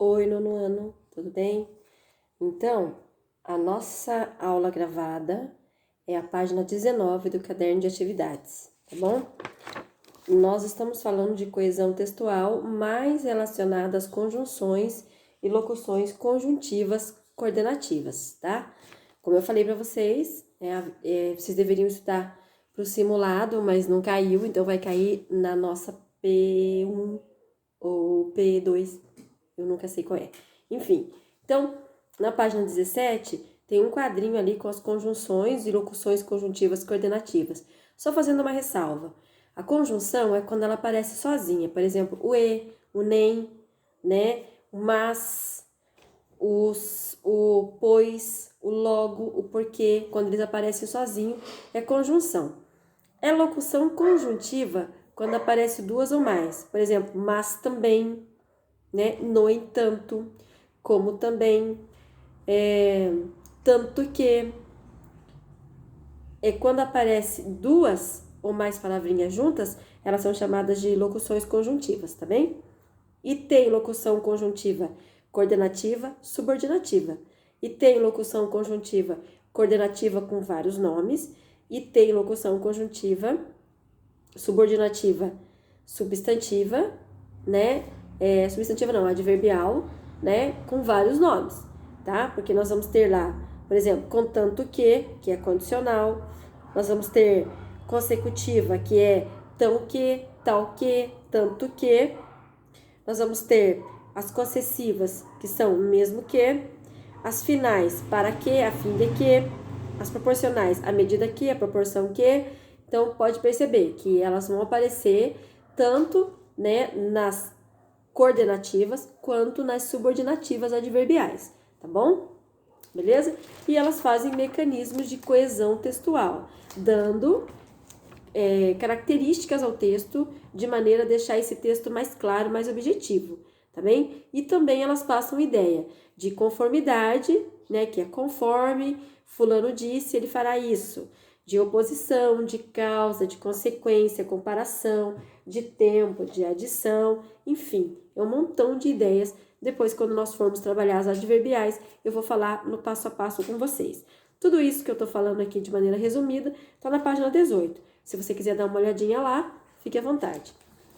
Oi, nono ano, tudo bem? Então, a nossa aula gravada é a página 19 do caderno de atividades, tá bom? Nós estamos falando de coesão textual mais relacionada às conjunções e locuções conjuntivas coordenativas, tá? Como eu falei para vocês, vocês deveriam estudar para o simulado, mas não caiu, então vai cair na nossa P1 ou P2, eu nunca sei qual é. Enfim, então, na página 17, tem um quadrinho ali com as conjunções e locuções conjuntivas coordenativas. Só fazendo uma ressalva. A conjunção é quando ela aparece sozinha. Por exemplo, o e, o nem, né? O mas, o pois, o logo, o porquê. Quando eles aparecem sozinhos, é conjunção. É locução conjuntiva quando aparece duas ou mais. Por exemplo, mas também, né? No entanto, como também, tanto que. É quando aparece duas ou mais palavrinhas juntas, elas são chamadas de locuções conjuntivas, tá bem? E tem locução conjuntiva coordenativa, subordinativa. E tem locução conjuntiva coordenativa com vários nomes. E tem locução conjuntiva subordinativa substantiva, né? Substantiva não, adverbial, né? Com vários nomes, tá? Porque nós vamos ter lá, por exemplo, contanto que é condicional. Nós vamos ter consecutiva, que é tão que, tal que, tanto que. Nós vamos ter as concessivas, que são mesmo que. As finais, para que, a fim de que. As proporcionais, à medida que, a proporção que. Então, pode perceber que elas vão aparecer tanto, né, nas coordenativas quanto nas subordinativas adverbiais, tá bom? Beleza? E elas fazem mecanismos de coesão textual, dando características ao texto de maneira a deixar esse texto mais claro, mais objetivo, tá bem? E também elas passam ideia de conformidade, né, que é conforme fulano disse, ele fará isso, de oposição, de causa, de consequência, comparação, de tempo, de adição, enfim, é um montão de ideias. Depois, quando nós formos trabalhar as adverbiais, eu vou falar no passo a passo com vocês. Tudo isso que eu tô falando aqui de maneira resumida tá na página 18. Se você quiser dar uma olhadinha lá, fique à vontade.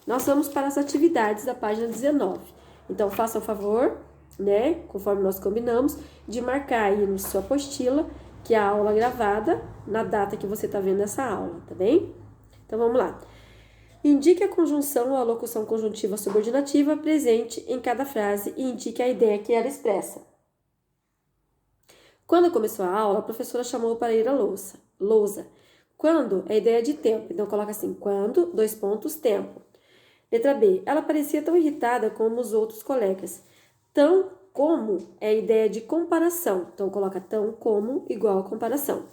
Nós vamos para as atividades da página 19. Então, faça o favor, né, conforme nós combinamos, de marcar aí na sua apostila que é a aula gravada na data que você está vendo essa aula, tá bem? Então, vamos lá. Indique a conjunção ou a locução conjuntiva subordinativa presente em cada frase e indique a ideia que ela expressa. Quando começou a aula, a professora chamou para ir à lousa. Quando é ideia de tempo, então coloca assim, quando, dois pontos, tempo. Letra B, ela parecia tão irritada como os outros colegas. Tão como é ideia de comparação, então coloca tão como igual a comparação.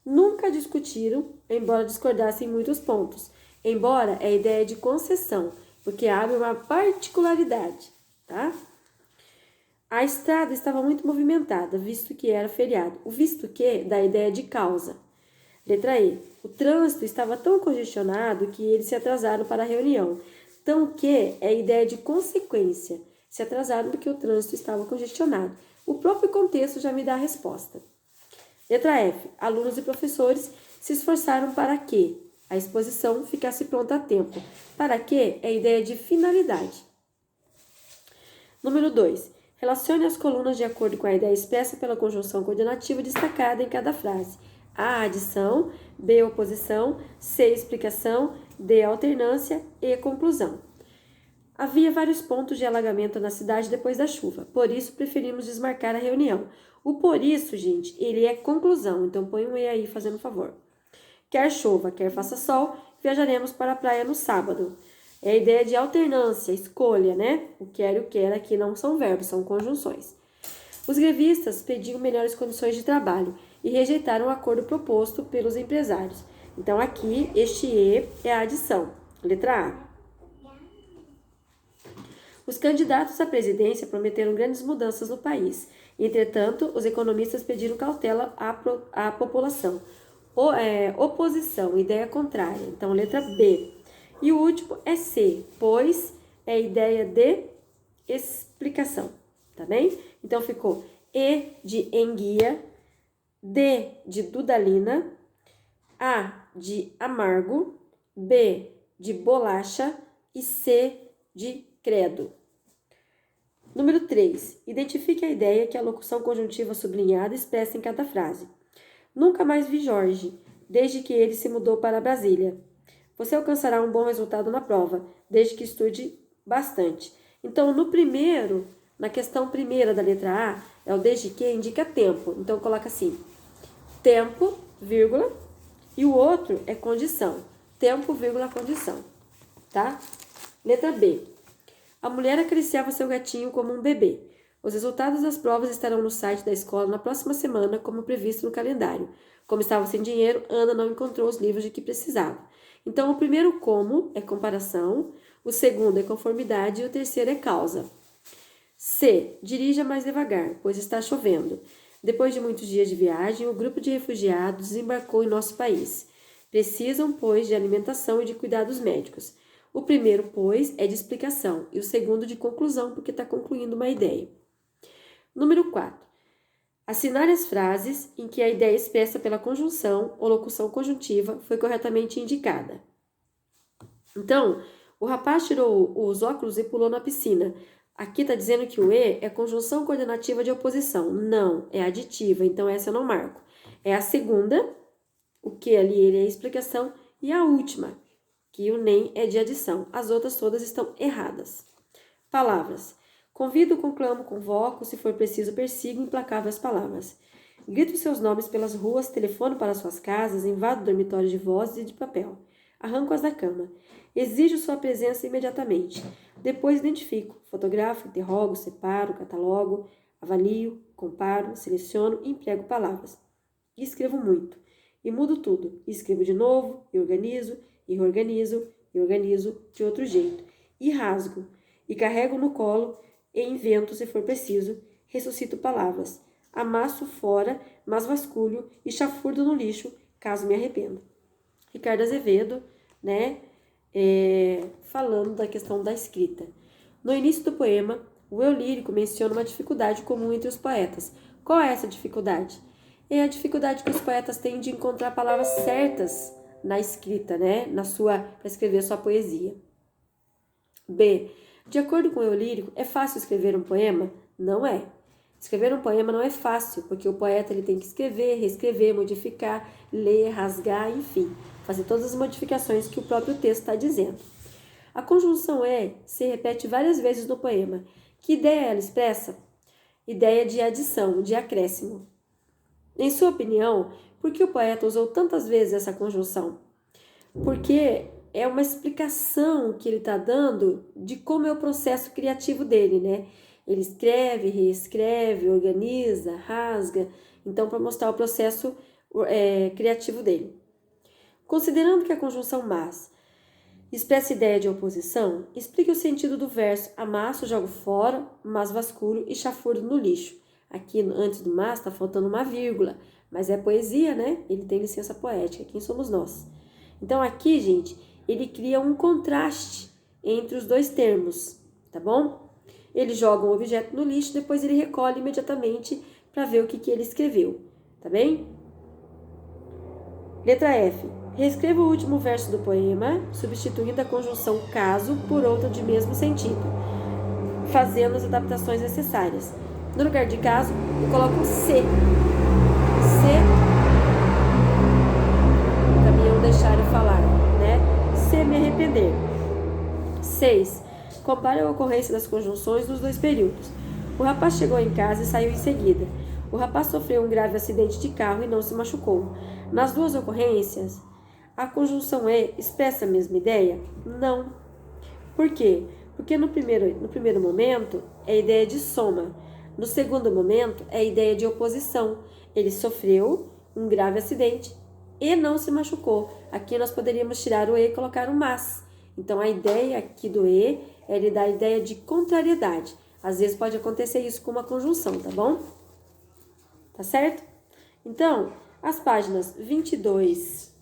Nunca discutiram, embora discordassem em muitos pontos. Embora é ideia de concessão, porque abre uma particularidade, tá? A estrada estava muito movimentada, visto que era feriado. O visto que dá a ideia de causa. Letra E. O trânsito estava tão congestionado que eles se atrasaram para a reunião. Tão que é a ideia de consequência. Se atrasaram porque o trânsito estava congestionado. O próprio contexto já me dá a resposta. Letra F. Alunos e professores se esforçaram para que a exposição ficasse pronta a tempo. Para que é a ideia de finalidade. Número 2. Relacione as colunas de acordo com a ideia expressa pela conjunção coordenativa destacada em cada frase. A, adição, B, oposição, C, explicação, D, alternância e conclusão. Havia vários pontos de alagamento na cidade depois da chuva, por isso preferimos desmarcar a reunião. O por isso, gente, ele é conclusão, então põe um E aí fazendo favor. Quer chova, quer faça sol, viajaremos para a praia no sábado. É a ideia de alternância, escolha, né? O quer e o quer aqui não são verbos, são conjunções. Os grevistas pediam melhores condições de trabalho e rejeitaram o acordo proposto pelos empresários. Então, aqui, este E é a adição. Letra A. Os candidatos à presidência prometeram grandes mudanças no país. Entretanto, os economistas pediram cautela à população. Oposição, ideia contrária. Então, letra B. E o último é C, pois é a ideia de explicação, tá bem? Então, ficou E de enguia, D de Dudalina, A de amargo, B de bolacha e C de credo. Número 3. Identifique a ideia que a locução conjuntiva sublinhada expressa em cada frase. Nunca mais vi Jorge, desde que ele se mudou para Brasília. Você alcançará um bom resultado na prova, desde que estude bastante. Então, na questão primeira da letra A, é o desde que indica tempo. Então, coloca assim, tempo, vírgula, e o outro é condição. Tempo, vírgula, condição. Tá? Letra B. A mulher acariciava seu gatinho como um bebê. Os resultados das provas estarão no site da escola na próxima semana, como previsto no calendário. Como estava sem dinheiro, Ana não encontrou os livros de que precisava. Então, o primeiro como é comparação, o segundo é conformidade e o terceiro é causa. C. Dirija mais devagar, pois está chovendo. Depois de muitos dias de viagem, o grupo de refugiados desembarcou em nosso país. Precisam, pois, de alimentação e de cuidados médicos. O primeiro, pois, é de explicação e o segundo de conclusão, porque está concluindo uma ideia. Número 4. Assinale as frases em que a ideia expressa pela conjunção ou locução conjuntiva foi corretamente indicada. Então, o rapaz tirou os óculos e pulou na piscina. Aqui está dizendo que o E é conjunção coordenativa de oposição. Não, é aditiva, então essa eu não marco. É a segunda, o que ali ele é a explicação, e a última, que o nem é de adição. As outras todas estão erradas. Palavras. Convido, conclamo, convoco, se for preciso, persigo, implacável as palavras. Grito seus nomes pelas ruas, telefono para suas casas, invado dormitórios de vozes e de papel. Arranco-as da cama. Exijo sua presença imediatamente. Depois identifico, fotografo, interrogo, separo, catalogo, avalio, comparo, seleciono e emprego palavras. E escrevo muito. E mudo tudo. E escrevo de novo, e organizo, e reorganizo, e organizo de outro jeito. E rasgo. E carrego no colo, e invento se for preciso. Ressuscito palavras. Amasso fora, mas vasculho e chafurdo no lixo, caso me arrependa. Ricardo Azevedo, né? Falando da questão da escrita. No início do poema, o eu lírico menciona uma dificuldade comum entre os poetas. Qual é essa dificuldade? É a dificuldade que os poetas têm de encontrar palavras certas na escrita, né? Para escrever a sua poesia. B. De acordo com o eu lírico, é fácil escrever um poema? Não é. Escrever um poema não é fácil, porque o poeta ele tem que escrever, reescrever, modificar, ler, rasgar, enfim, fazer todas as modificações que o próprio texto está dizendo. A conjunção é se repete várias vezes no poema. Que ideia ela expressa? Ideia de adição, de acréscimo. Em sua opinião, por que o poeta usou tantas vezes essa conjunção? Porque é uma explicação que ele está dando de como é o processo criativo dele, né? Ele escreve, reescreve, organiza, rasga, então para mostrar o processo criativo dele. Considerando que a conjunção mas expressa ideia de oposição, explique o sentido do verso amasso, jogo fora, mas vasculho e chafurdo no lixo. Aqui, antes do mas, está faltando uma vírgula, mas é poesia, né? Ele tem licença poética, quem somos nós? Então, aqui, gente, ele cria um contraste entre os dois termos, tá bom? Ele joga um objeto no lixo, depois ele recolhe imediatamente para ver o que ele escreveu, tá bem? Letra F. Reescreva o último verso do poema, substituindo a conjunção caso por outra de mesmo sentido, fazendo as adaptações necessárias. No lugar de caso, eu coloco se. Se, para mim não deixar eu falar, né? Se me arrepender. 6. Compare a ocorrência das conjunções nos dois períodos. O rapaz chegou em casa e saiu em seguida. O rapaz sofreu um grave acidente de carro e não se machucou. Nas duas ocorrências, a conjunção E expressa a mesma ideia? Não. Por quê? Porque no primeiro momento é a ideia de soma. No segundo momento é a ideia de oposição. Ele sofreu um grave acidente e não se machucou. Aqui nós poderíamos tirar o E e colocar o mas. Então a ideia aqui do E é ele dar a ideia de contrariedade. Às vezes pode acontecer isso com uma conjunção, tá bom? Tá certo? Então, as páginas 22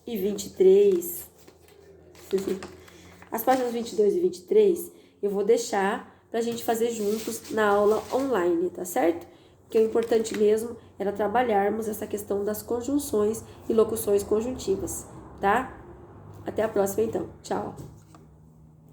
e 23, as páginas 22 e 23, eu vou deixar para a gente fazer juntos na aula online, tá certo? Porque o importante mesmo era trabalharmos essa questão das conjunções e locuções conjuntivas, tá? Até a próxima então. Tchau!